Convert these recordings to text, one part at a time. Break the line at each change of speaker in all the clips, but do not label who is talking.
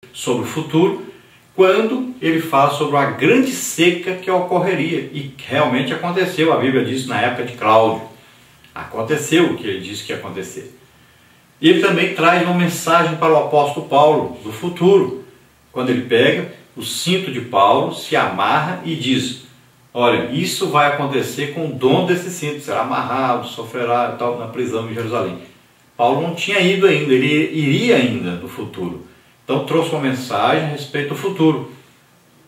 sobre o futuro, quando ele fala sobre uma grande seca que ocorreria, e realmente aconteceu. A Bíblia diz na época de Cláudio, aconteceu o que ele disse que ia acontecer. E ele também traz uma mensagem para o apóstolo Paulo do futuro, quando ele pega o cinto de Paulo, se amarra e diz: olha, isso vai acontecer com o dono desse cinto, será amarrado, sofrerá tal, na prisão em Jerusalém. Paulo não tinha ido ainda, ele iria ainda no futuro. Então trouxe uma mensagem a respeito do futuro.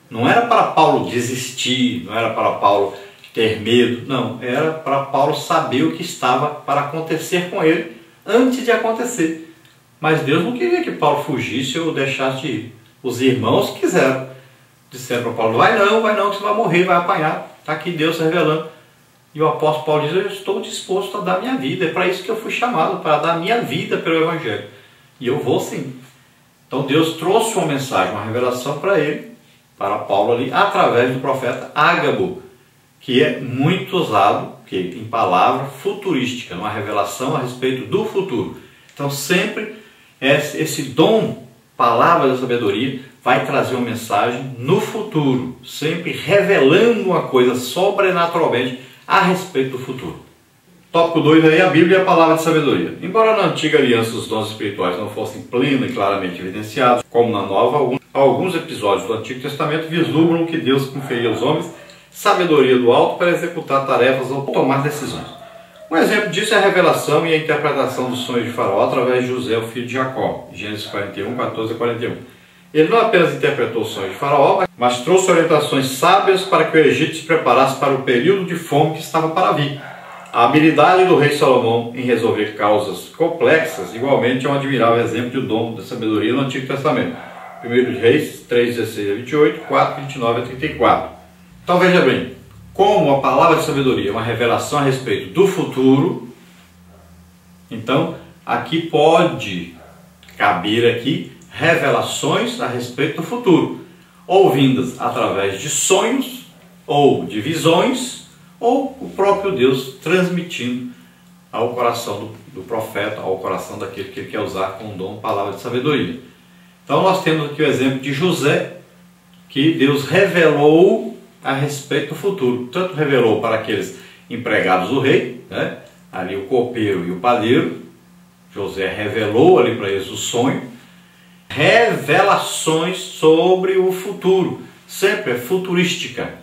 Não era para Paulo desistir, não era para Paulo ter medo, não. Era para Paulo saber o que estava para acontecer com ele antes de acontecer. Mas Deus não queria que Paulo fugisse ou deixasse de ir. Os irmãos quiseram. Disseram para Paulo: vai não, que você vai morrer, vai apanhar. Está aqui Deus se revelando. E o apóstolo Paulo diz: eu estou disposto a dar minha vida. É para isso que eu fui chamado, para dar minha vida pelo Evangelho. E eu vou sim. Então Deus trouxe uma mensagem, uma revelação para ele, para Paulo ali, através do profeta Ágabo, que é muito usado em palavra futurística, uma revelação a respeito do futuro. Então sempre esse dom, palavra da sabedoria, vai trazer uma mensagem no futuro, sempre revelando uma coisa sobrenaturalmente a respeito do futuro. Tópico 2 aí, a Bíblia e a palavra de sabedoria. Embora na antiga aliança os dons espirituais não fossem pleno e claramente evidenciados, como na nova, alguns episódios do Antigo Testamento vislumbram que Deus conferia aos homens sabedoria do alto para executar tarefas ou tomar decisões. Um exemplo disso é a revelação e a interpretação dos sonhos de Faraó através de José, o filho de Jacó, Gênesis 41, 14 a 41. Ele não apenas interpretou os sonhos de Faraó, mas trouxe orientações sábias para que o Egito se preparasse para o período de fome que estava para vir. A habilidade do rei Salomão em resolver causas complexas igualmente é um admirável exemplo de dom da sabedoria no Antigo Testamento. 1 Reis 3, 16 a 28, 4, 29 a 34. Então veja bem, como a palavra de sabedoria é uma revelação a respeito do futuro, então aqui pode caber aqui revelações a respeito do futuro, ou vindas através de sonhos, ou de visões, ou o próprio Deus transmitindo ao coração do profeta, ao coração daquele que ele quer usar com o dom, palavra de sabedoria. Então nós temos aqui o exemplo de José, que Deus revelou a respeito do futuro. Tanto revelou para aqueles empregados do rei, né? Ali o copeiro e o padeiro. José revelou ali para eles o sonho. Revelações sobre o futuro, sempre é futurística.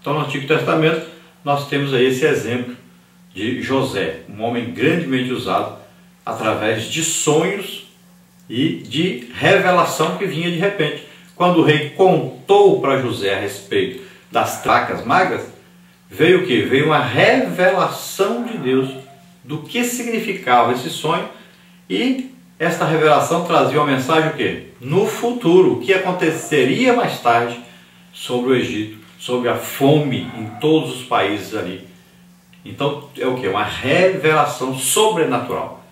Então no Antigo Testamento nós temos aí esse exemplo de José, um homem grandemente usado através de sonhos e de revelação que vinha de repente. Quando o rei contou para José a respeito das vacas magras, veio o quê? Veio uma revelação de Deus do que significava esse sonho, e esta revelação trazia uma mensagem o quê? No futuro, o que aconteceria mais tarde sobre o Egito, sobre a fome em todos os países ali. Então é o quê? Uma revelação sobrenatural.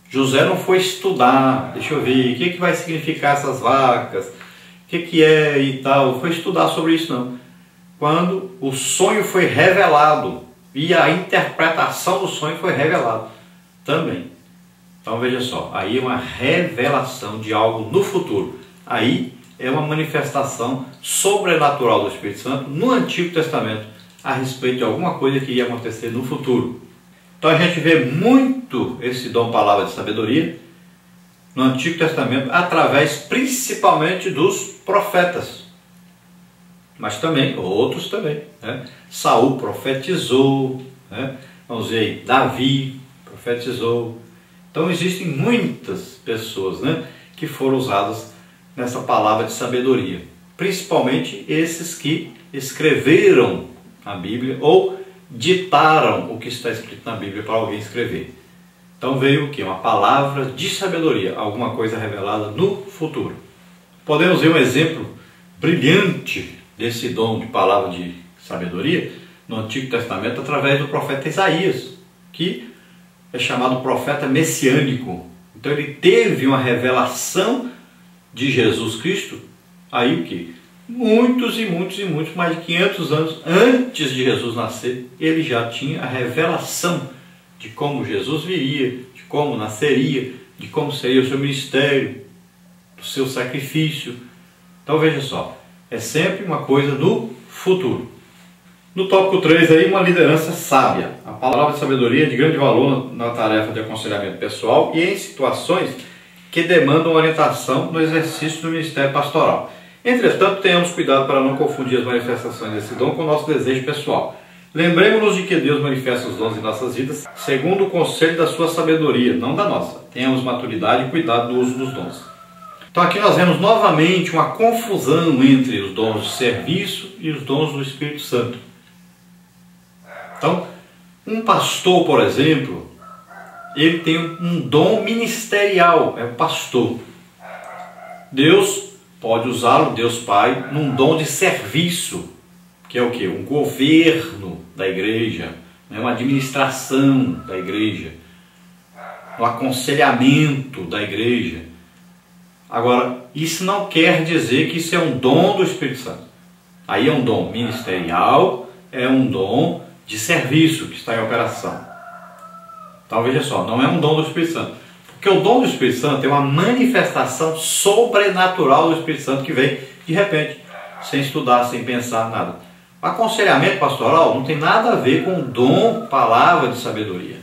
José não foi estudar, deixa eu ver, o que vai significar essas vacas, o que é e tal, não foi estudar sobre isso não. Quando o sonho foi revelado e a interpretação do sonho foi revelado também. Então veja só, aí é uma revelação de algo no futuro. Aí é uma manifestação sobrenatural do Espírito Santo no Antigo Testamento a respeito de alguma coisa que ia acontecer no futuro. Então a gente vê muito esse dom palavra de sabedoria no Antigo Testamento através principalmente dos profetas, mas também outros também, né? Saul profetizou, né? Vamos ver aí, Davi profetizou. Então existem muitas pessoas, né, que foram usadas nessa palavra de sabedoria, principalmente esses que escreveram a Bíblia ou ditaram o que está escrito na Bíblia para alguém escrever. Então veio o que? Uma palavra de sabedoria, alguma coisa revelada no futuro. Podemos ver um exemplo brilhante desse dom de palavra de sabedoria no Antigo Testamento através do profeta Isaías, que é chamado profeta messiânico. Então ele teve uma revelação de Jesus Cristo, aí o que? Muitos, mais de 500 anos antes de Jesus nascer, ele já tinha a revelação de como Jesus viria, de como nasceria, de como seria o seu ministério. do seu sacrifício. Então veja só, é sempre uma coisa do futuro. No tópico 3 aí, uma liderança sábia. A palavra de sabedoria é de grande valor na tarefa de aconselhamento pessoal e em situações que demandam orientação no exercício do ministério pastoral. Entretanto, tenhamos cuidado para não confundir as manifestações desse dom com o nosso desejo pessoal. Lembremos-nos de que Deus manifesta os dons em nossas vidas segundo o conselho da sua sabedoria, não da nossa. Tenhamos maturidade e cuidado no uso dos dons. Então aqui nós vemos novamente uma confusão entre os dons de serviço e os dons do Espírito Santo. Então, um pastor, por exemplo, ele tem um dom ministerial, é o pastor. Deus pode usá-lo, Deus Pai, num dom de serviço, que é o quê? Um governo da igreja, uma administração da igreja, um aconselhamento da igreja. Agora, isso não quer dizer que isso é um dom do Espírito Santo. Aí é um dom ministerial, é um dom de serviço que está em operação. Então veja só, não é um dom do Espírito Santo. Porque o dom do Espírito Santo é uma manifestação sobrenatural do Espírito Santo que vem de repente, sem estudar, sem pensar, nada. O aconselhamento pastoral não tem nada a ver com o dom, palavra de sabedoria.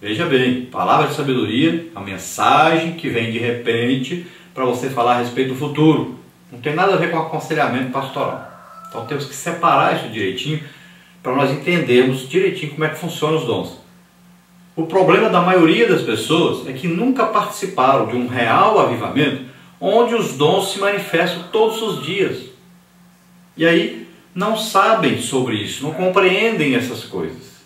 Veja bem, palavra de sabedoria é uma mensagem que vem de repente para você falar a respeito do futuro. Não tem nada a ver com aconselhamento pastoral. Então temos que separar isso direitinho para nós entendermos direitinho como é que funcionam os dons. O problema da maioria das pessoas é que nunca participaram de um real avivamento onde os dons se manifestam todos os dias. E aí não sabem sobre isso, não compreendem essas coisas.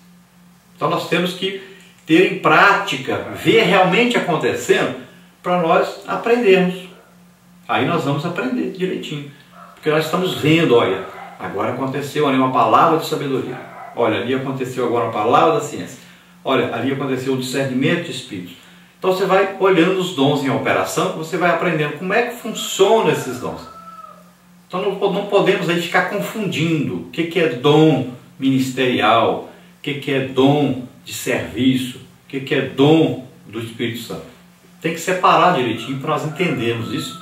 Então nós temos que ter em prática, ver realmente acontecendo para nós aprendermos. Aí nós vamos aprender direitinho. Porque nós estamos vendo, olha, agora aconteceu ali uma palavra de sabedoria. Olha, ali aconteceu agora uma palavra da ciência. Olha, ali aconteceu o discernimento de espíritos. Então você vai olhando os dons em operação, você vai aprendendo como é que funcionam esses dons. Então não podemos aí ficar confundindo o que é dom ministerial, o que é dom de serviço, o que é dom do Espírito Santo. Tem que separar direitinho para nós entendermos isso,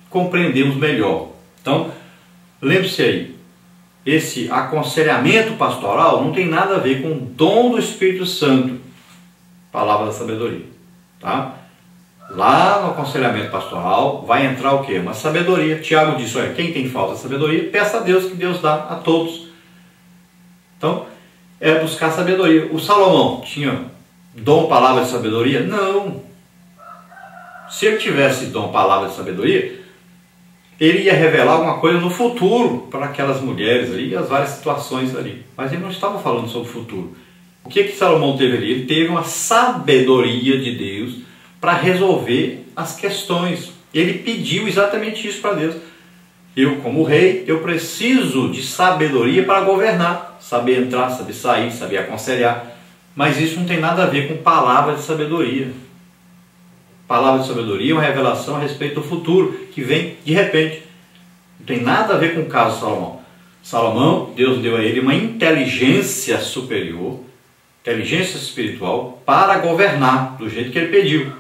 compreendermos melhor. Então, lembre-se aí, esse aconselhamento pastoral não tem nada a ver com o dom do Espírito Santo, palavra da sabedoria, tá? Lá no aconselhamento pastoral vai entrar o quê? Uma sabedoria. Tiago disse, olha, quem tem falta de sabedoria, peça a Deus que Deus dá a todos. Então, é buscar sabedoria. O Salomão tinha dom, palavra de sabedoria? Não. Se ele tivesse dom, palavra de sabedoria, ele ia revelar alguma coisa no futuro para aquelas mulheres ali, as várias situações ali. Mas ele não estava falando sobre o futuro. O que Salomão teve ali? Ele teve uma sabedoria de Deus para resolver as questões. Ele pediu exatamente isso para Deus. Eu, como rei, eu preciso de sabedoria para governar. Saber entrar, saber sair, saber aconselhar. Mas isso não tem nada a ver com palavra de sabedoria. Palavra de sabedoria é uma revelação a respeito do futuro, que vem de repente. Não tem nada a ver com o caso de Salomão. Salomão, Deus deu a ele uma inteligência superior, inteligência espiritual, para governar do jeito que ele pediu.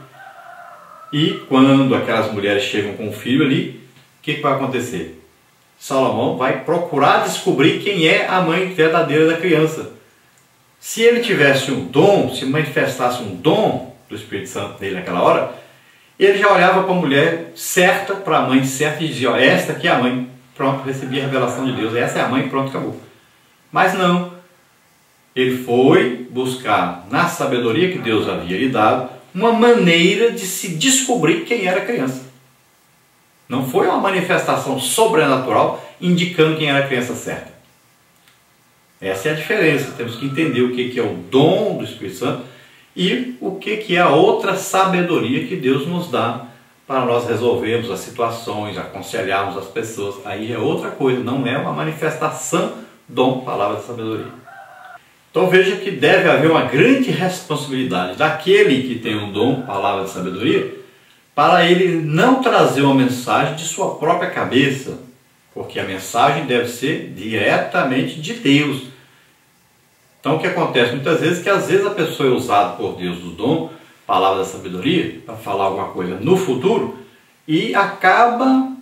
E quando aquelas mulheres chegam com o filho ali, o que vai acontecer? Salomão vai procurar descobrir quem é a mãe verdadeira da criança. Se ele tivesse um dom, se manifestasse um dom do Espírito Santo dele naquela hora, ele já olhava para a mulher certa, para a mãe certa e dizia, ó, esta aqui é a mãe. Pronto, recebi a revelação de Deus, essa é a mãe, pronto, acabou. Mas não. Ele foi buscar na sabedoria que Deus havia lhe dado uma maneira de se descobrir quem era a criança. Não foi uma manifestação sobrenatural indicando quem era a criança certa. Essa é a diferença. Temos que entender o que é o dom do Espírito Santo e o que é a outra sabedoria que Deus nos dá para nós resolvermos as situações, aconselharmos as pessoas. Aí é outra coisa, não é uma manifestação dom, palavra de sabedoria. Então veja que deve haver uma grande responsabilidade daquele que tem um dom, palavra de sabedoria, para ele não trazer uma mensagem de sua própria cabeça, porque a mensagem deve ser diretamente de Deus. Então o que acontece muitas vezes é que às vezes a pessoa é usada por Deus do dom palavra da sabedoria, para falar alguma coisa no futuro, e acaba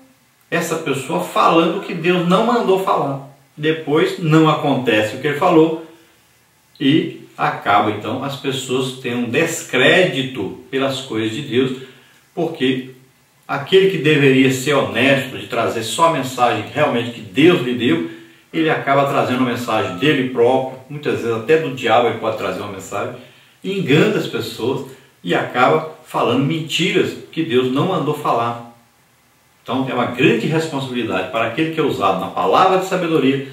essa pessoa falando o que Deus não mandou falar. Depois não acontece o que ele falou e acaba então as pessoas tendo um descrédito pelas coisas de Deus, porque aquele que deveria ser honesto, de trazer só a mensagem realmente que Deus lhe deu, ele acaba trazendo a mensagem dele próprio, muitas vezes até do diabo ele pode trazer uma mensagem, e engana as pessoas e acaba falando mentiras que Deus não mandou falar. Então é uma grande responsabilidade para aquele que é usado na palavra de sabedoria,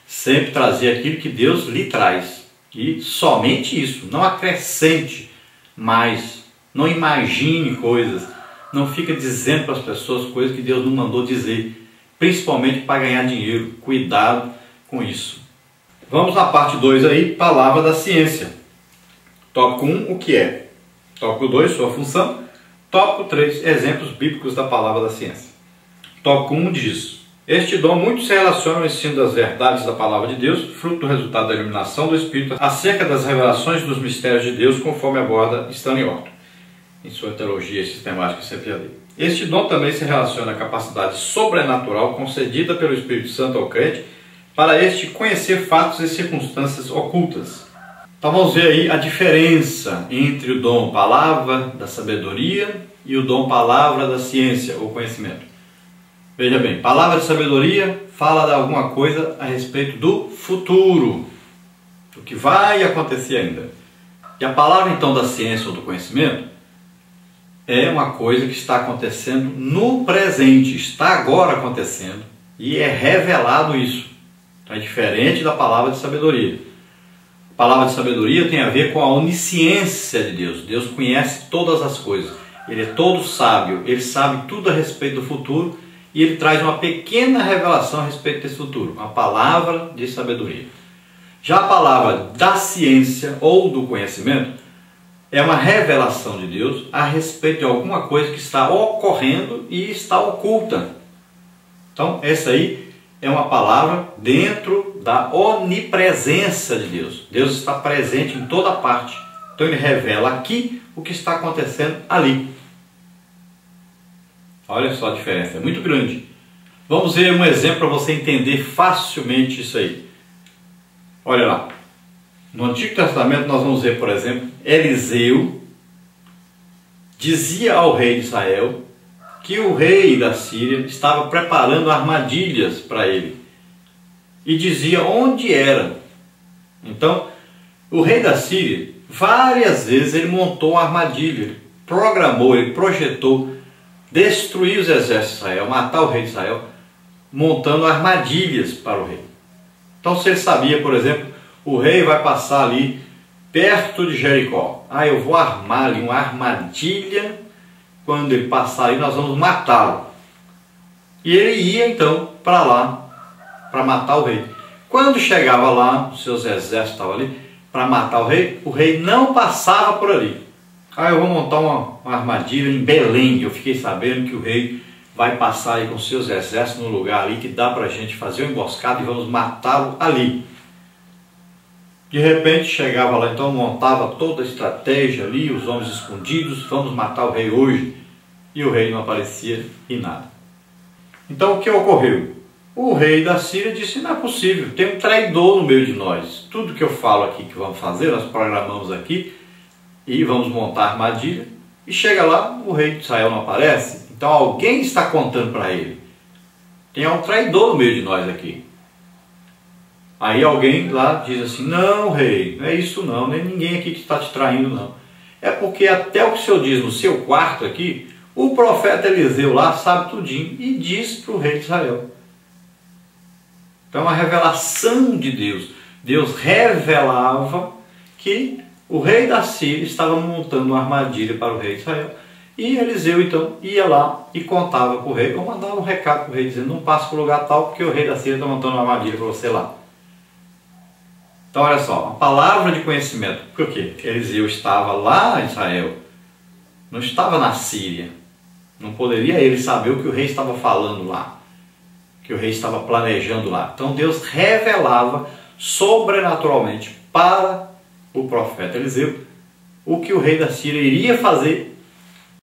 sempre trazer aquilo que Deus lhe traz. E somente isso, não acrescente mais, não imagine coisas, não fica dizendo para as pessoas coisas que Deus não mandou dizer, principalmente para ganhar dinheiro. Cuidado com isso. Vamos na parte 2 aí, palavra da ciência. Tópico 1, o que é? Tópico 2, sua função. Tópico 3, exemplos bíblicos da palavra da ciência. Tópico 1 diz: este dom muito se relaciona ao ensino das verdades da palavra de Deus, fruto do resultado da iluminação do Espírito, acerca das revelações dos mistérios de Deus, conforme aborda Stanley Orton em sua teologia sistemática que sempre ali. Este dom também se relaciona à capacidade sobrenatural concedida pelo Espírito Santo ao crente para este conhecer fatos e circunstâncias ocultas. Então vamos ver aí a diferença entre o dom palavra da sabedoria e o dom palavra da ciência ou conhecimento. Veja bem, palavra de sabedoria fala de alguma coisa a respeito do futuro, do que vai acontecer ainda. E a palavra então da ciência ou do conhecimento é uma coisa que está acontecendo no presente, está agora acontecendo e é revelado isso. Então é diferente da palavra de sabedoria. A palavra de sabedoria tem a ver com a onisciência de Deus. Deus conhece todas as coisas, Ele é todo sábio, Ele sabe tudo a respeito do futuro e Ele traz uma pequena revelação a respeito desse futuro, uma palavra de sabedoria. Já a palavra da ciência ou do conhecimento é uma revelação de Deus a respeito de alguma coisa que está ocorrendo e está oculta. Então, essa aí é uma palavra dentro da onipresença de Deus. Deus está presente em toda parte. Então, Ele revela aqui o que está acontecendo ali. Olha só a diferença, é muito grande. Vamos ver um exemplo para você entender facilmente isso aí. Olha lá. No Antigo Testamento nós vamos ver, por exemplo, Eliseu dizia ao rei de Israel que o rei da Síria estava preparando armadilhas para ele. E dizia onde era. Então, o rei da Síria, várias vezes ele montou uma armadilha, ele programou, ele projetou destruir os exércitos de Israel, matar o rei de Israel, montando armadilhas para o rei. Então, se ele sabia, por exemplo, o rei vai passar ali perto de Jericó. Eu vou armar ali uma armadilha, quando ele passar ali nós vamos matá-lo. E ele ia então para lá, para matar o rei. Quando chegava lá, os seus exércitos estavam ali, para matar o rei não passava por ali. Eu vou montar uma armadilha em Belém. Eu fiquei sabendo que o rei vai passar aí com seus exércitos no lugar ali que dá para a gente fazer uma emboscada e vamos matá-lo ali. De repente chegava lá, então montava toda a estratégia ali, os homens escondidos, vamos matar o rei hoje. E o rei não aparecia e nada. Então o que ocorreu? O rei da Síria disse, não é possível, tem um traidor no meio de nós. Tudo que eu falo aqui que vamos fazer, nós programamos aqui e vamos montar armadilha. E chega lá, o rei de Israel não aparece, então alguém está contando para ele. Tem um traidor no meio de nós aqui. Aí alguém lá diz assim, não rei, não é isso não, nem ninguém aqui que está te traindo não. É porque até o que o senhor diz no seu quarto aqui, o profeta Eliseu lá sabe tudinho e diz para o rei de Israel. Então é uma revelação de Deus. Deus revelava que o rei da Síria estava montando uma armadilha para o rei de Israel. E Eliseu então ia lá e contava para o rei, ou mandava um recado para o rei dizendo, não passe para o lugar tal porque o rei da Síria está montando uma armadilha para você lá. Então olha só, uma palavra de conhecimento. Por quê? Eliseu estava lá em Israel, não estava na Síria. Não poderia ele saber o que o rei estava falando lá, que o rei estava planejando lá. Então Deus revelava sobrenaturalmente para o profeta Eliseu o que o rei da Síria iria fazer